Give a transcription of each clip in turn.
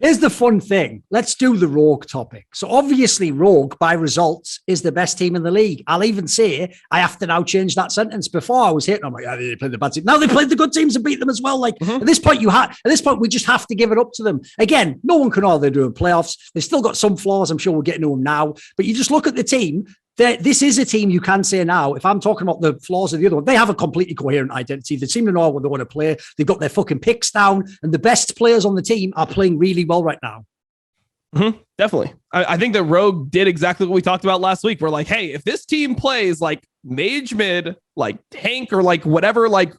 Here's the fun thing. Let's do the Rogue topic. So obviously Rogue, by results, is the best team in the league. I'll even say I have to now change that sentence. Before I was hitting, I'm like, yeah, they played the bad team. Now they played the good teams and beat them as well. Like at this point, we just have to give it up to them. Again, no one can know how they're doing playoffs. They've still got some flaws. I'm sure we'll get into them now. But you just look at the team. This is a team you can say now, if I'm talking about the flaws of the other one, they have a completely coherent identity. They seem to know what they want to play. They've got their fucking picks down, and the best players on the team are playing really well right now. Definitely. I think that Rogue did exactly what we talked about last week. We're like, hey, if this team plays like mage mid, like tank, or like whatever, like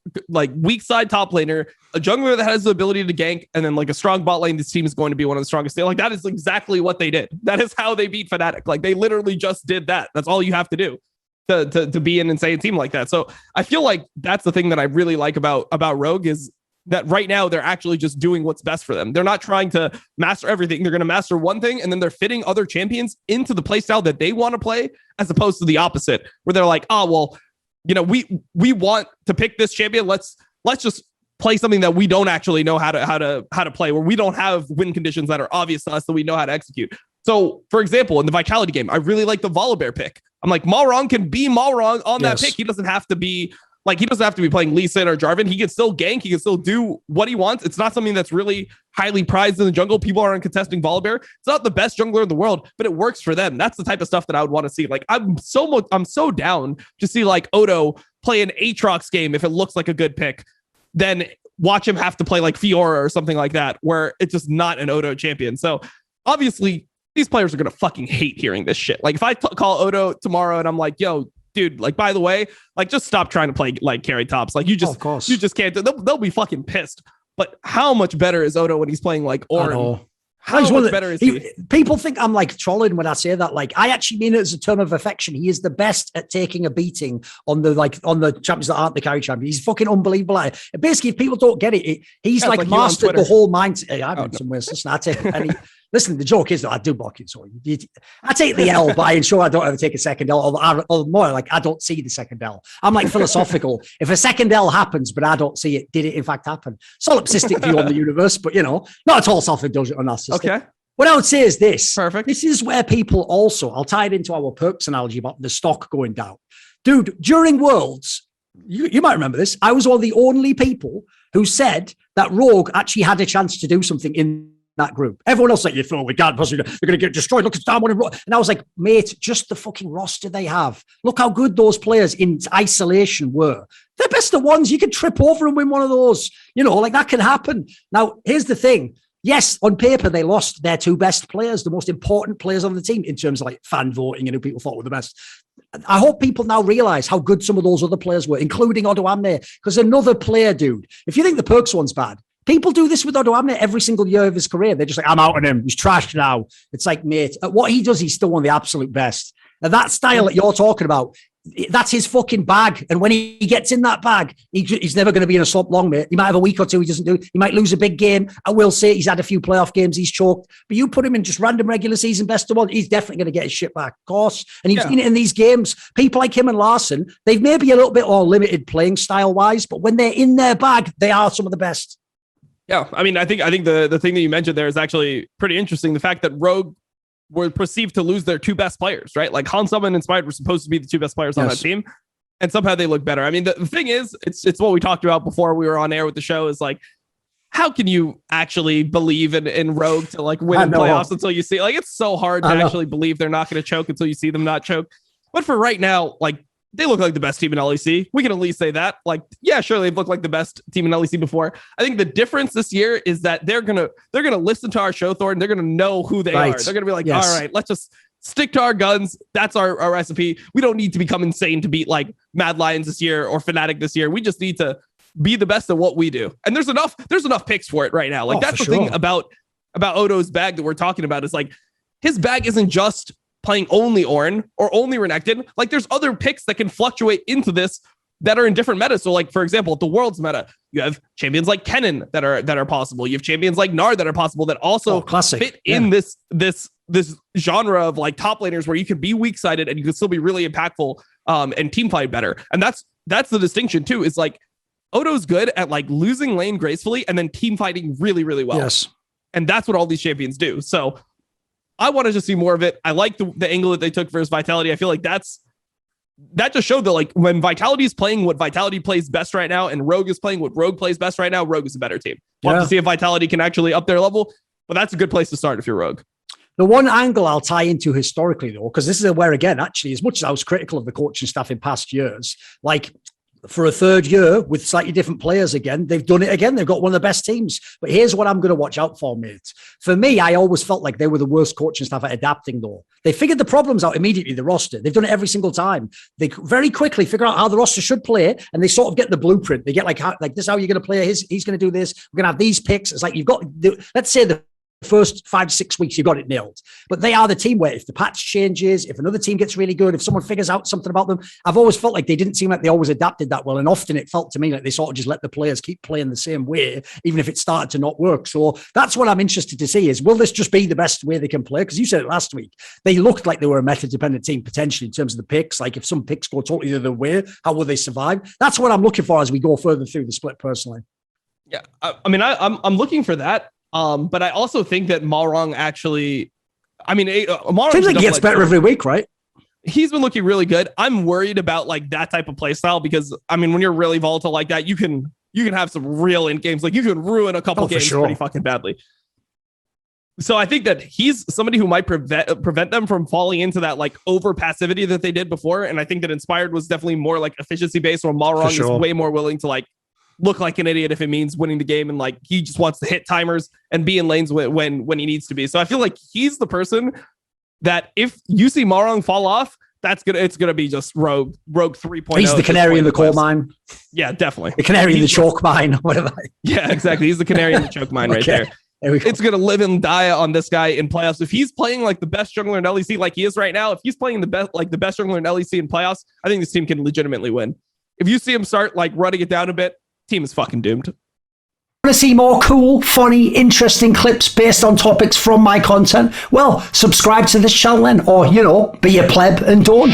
weak side top laner, a jungler that has the ability to gank, and then like a strong bot lane, this team is going to be one of the strongest. Like that is exactly what they did. That is how they beat Fnatic. Like they literally just did that. That's all you have to do to be an insane team like that. So I feel like that's the thing that I really like about Rogue is that right now they're actually just doing what's best for them. They're not trying to master everything. They're going to master one thing, and then they're fitting other champions into the play style that they want to play, as opposed to the opposite, where they're like, oh, well, you know, we want to pick this champion. Let's just play something that we don't actually know how to play, where we don't have win conditions that are obvious to us that we know how to execute. So, for example, in the Vitality game, I really like the Volibear pick. I'm like, Malrang can be Malrang on that pick. He doesn't have to be playing Lee Sin or Jarvan. He can still gank. He can still do what he wants. It's not something that's really highly prized in the jungle. People aren't contesting Volibear. It's not the best jungler in the world, but it works for them. That's the type of stuff that I would want to see. Like I'm so down to see like Odo play an Aatrox game if it looks like a good pick. Then watch him have to play like Fiora or something like that, where it's just not an Odo champion. So obviously these players are going to fucking hate hearing this shit. Like if I call Odo tomorrow and I'm like, yo, dude, like, by the way, like, just stop trying to play like carry tops. Like you just can't. They'll be fucking pissed. But how much better is Odo when he's playing like Orin? How much better is he? People think I'm like trolling when I say that. Like, I actually mean it as a term of affection. He is the best at taking a beating on the champions that aren't the carry champion. He's fucking unbelievable. Basically, if people don't get it, he's like mastered the whole mindset. I've been somewhere. Listen, I take any. Listen, the joke is that I do block it. So I take the L, but I ensure I don't ever take a second L, or more like I don't see the second L. I'm like philosophical. If a second L happens, but I don't see it, did it in fact happen? Solipsistic view on the universe, but not at all self-indulgent or narcissistic. Okay. What I would say is this. Perfect. This is where people also, I'll tie it into our perks analogy about the stock going down. Dude, during Worlds, you might remember this, I was one of the only people who said that Rogue actually had a chance to do something in that group. Everyone else like, you thought we can't possibly, they're going to get destroyed. Look, it's down one. And I was like, mate, just the fucking roster they have. Look how good those players in isolation were. They're best of ones. You can trip over and win one of those. Like that can happen. Now, here's the thing. Yes, on paper, they lost their two best players, the most important players on the team in terms of like fan voting and who people thought were the best. I hope people now realize how good some of those other players were, including Odoamne, because another player, dude, if you think the perks one's bad, people do this with Odoamne every single year of his career. They're just like, I'm out on him. He's trashed now. It's like, mate, at what he does, he's still one of the absolute best. And that style that you're talking about, that's his fucking bag. And when he gets in that bag, he's never going to be in a slump long, mate. He might have a week or two he doesn't do. He might lose a big game. I will say he's had a few playoff games he's choked. But you put him in just random regular season best of one, he's definitely going to get his shit back, of course. And he's in these games. People like him and Larson, they've maybe a little bit more limited playing style-wise, but when they're in their bag, they are some of the best. Yeah, I mean, I think the thing that you mentioned there is actually pretty interesting. The fact that Rogue were perceived to lose their two best players, right? Like Hansama and Inspired were supposed to be the two best players on that team, and somehow they look better. I mean, the thing is, it's what we talked about before we were on air with the show is like, how can you actually believe in Rogue to like win in playoffs until you see, like, it's so hard to actually believe they're not going to choke until you see them not choke. But for right now, like, they look like the best team in LEC. We can at least say that. Like, yeah, sure, they've looked like the best team in LEC before. I think the difference this year is that they're gonna listen to our show, Thorin. They're gonna know who they are. They're gonna be like, all right, let's just stick to our guns. That's our recipe. We don't need to become insane to beat like Mad Lions this year or Fnatic this year. We just need to be the best at what we do. And there's enough picks for it right now. Like that's the thing about Odo's bag that we're talking about is like his bag isn't just playing only Orin or only Renekton. Like there's other picks that can fluctuate into this that are in different metas. So like, for example, the World's meta, you have champions like Kennen that are possible. You have champions like Nard that are possible that also fit in this genre of like top laners where you can be weak sided and you can still be really impactful and team fight better. And that's the distinction too, is like Odo's good at like losing lane gracefully and then team fighting really, really well. Yes. And that's what all these champions do. So I wanted to see more of it. I like the angle that they took versus Vitality. I feel like that just showed that like when Vitality is playing what Vitality plays best right now and Rogue is playing what Rogue plays best right now, Rogue is a better team. We'll have to see if Vitality can actually up their level, but that's a good place to start if you're Rogue. The one angle I'll tie into historically, though, because this is where, again, actually, as much as I was critical of the coaching staff in past years, like for a third year with slightly different players again, they've done it again. They've got one of the best teams. But here's what I'm going to watch out for, mate. For me, I always felt like they were the worst coaching staff at adapting, though. They figured the problems out immediately, the roster. They've done it every single time. They very quickly figure out how the roster should play, and they sort of get the blueprint. They get like this is how you're going to play. He's going to do this. We're going to have these picks. It's like you've got, let's say the first 5 to 6 weeks, you got it nailed. But they are the team where if the patch changes, if another team gets really good, if someone figures out something about them, I've always felt like they didn't seem like they always adapted that well. And often it felt to me like they sort of just let the players keep playing the same way, even if it started to not work. So that's what I'm interested to see is, will this just be the best way they can play? Because you said it last week. They looked like they were a meta-dependent team potentially in terms of the picks. Like if some picks go totally the other way, how will they survive? That's what I'm looking for as we go further through the split personally. Yeah, I mean, I'm looking for that. But I also think that Malrang actually, I mean, Malrang seems like he gets better every week, right? He's been looking really good. I'm worried about like that type of play style because I mean, when you're really volatile like that, you can have some real end games. Like you can ruin a couple games pretty fucking badly. So I think that he's somebody who might prevent them from falling into that like over passivity that they did before. And I think that Inspired was definitely more like efficiency based, while Malrang is way more willing to like look like an idiot if it means winning the game, and like he just wants to hit timers and be in lanes when he needs to be. So I feel like he's the person that if you see Malrang fall off, it's gonna be just Rogue 3.0. He's the canary in the coal mine. Yeah, definitely. The canary in the choke mine, whatever. Yeah, exactly. He's the canary in the choke mine right there. It's gonna live and die on this guy in playoffs. If he's playing like the best jungler in LEC like he is right now, if he's playing the best jungler in LEC in playoffs, I think this team can legitimately win. If you see him start like running it down a bit, team is fucking doomed. Want to see more cool, funny, interesting clips based on topics from my content? Well, subscribe to this channel then, or, be a pleb and don't.